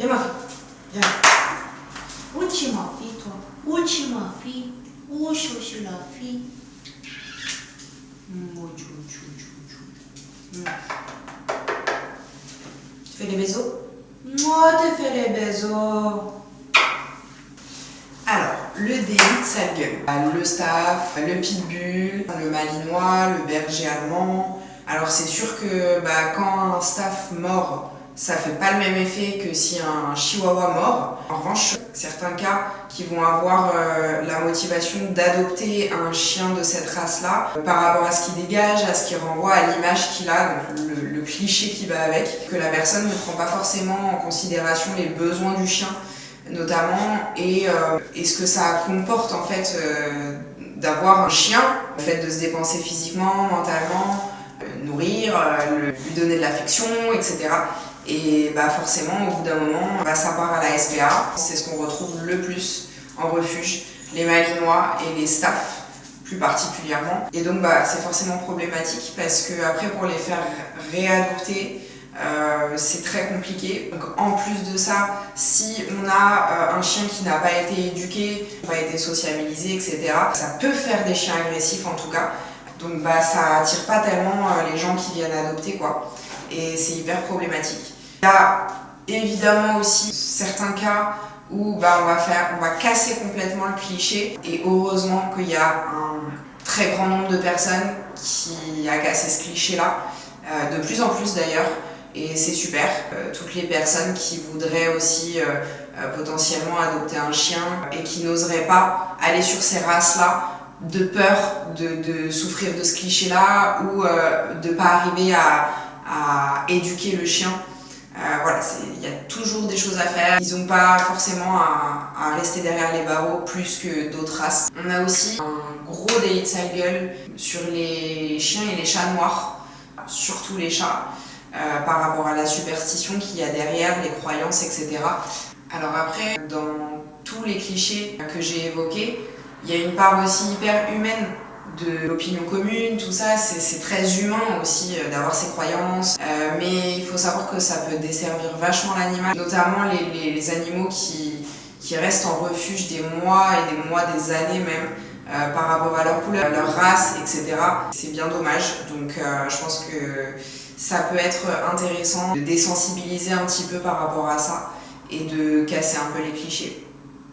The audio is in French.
Viens ma fille, viens. Uchi ma fille, toi. Uchi ma fille. Uchi la fille. Tu fais les bisous? Moi, tu fais les bisous. Alors, le délit de sale gueule. Le staff, le pitbull, le malinois, le berger allemand. Alors c'est sûr que quand un staff mord, ça fait pas le même effet que si un chihuahua mord. En revanche, certains cas qui vont avoir la motivation d'adopter un chien de cette race-là, par rapport à ce qu'il dégage, à ce qu'il renvoie, à l'image qu'il a, donc le cliché qui va avec, que la personne ne prend pas forcément en considération les besoins du chien, notamment, et ce que ça comporte en fait d'avoir un chien, le fait de se dépenser physiquement, mentalement, nourrir, lui donner de l'affection, etc. Et forcément, au bout d'un moment, ça part à la SPA. C'est ce qu'on retrouve le plus en refuge, les malinois et les staffs plus particulièrement. Et donc c'est forcément problématique parce que après pour les faire réadopter, c'est très compliqué. Donc en plus de ça, si on a un chien qui n'a pas été éduqué, pas été sociabilisé, etc., ça peut faire des chiens agressifs en tout cas. Donc ça attire pas tellement les gens qui viennent adopter quoi. Et c'est hyper problématique. Il y a évidemment aussi certains cas où on va casser complètement le cliché. Et heureusement qu'il y a un très grand nombre de personnes qui a cassé ce cliché-là, de plus en plus d'ailleurs. Et c'est super. Toutes les personnes qui voudraient aussi potentiellement adopter un chien et qui n'oseraient pas aller sur ces races-là, de peur de souffrir de ce cliché-là ou de ne pas arriver à éduquer le chien. Voilà, il y a toujours des choses à faire. Ils n'ont pas forcément à rester derrière les barreaux plus que d'autres races. On a aussi un gros délit de sale gueule sur les chiens et les chats noirs, surtout les chats, par rapport à la superstition qu'il y a derrière, les croyances, etc. Alors après, dans tous les clichés que j'ai évoqués, il y a une part aussi hyper humaine de l'opinion commune, tout ça, c'est très humain aussi d'avoir ces croyances, mais il faut savoir que ça peut desservir vachement l'animal, notamment les animaux qui restent en refuge des mois et des mois, des années même, par rapport à leur couleur, leur race, etc. C'est bien dommage, donc je pense que ça peut être intéressant de désensibiliser un petit peu par rapport à ça et de casser un peu les clichés.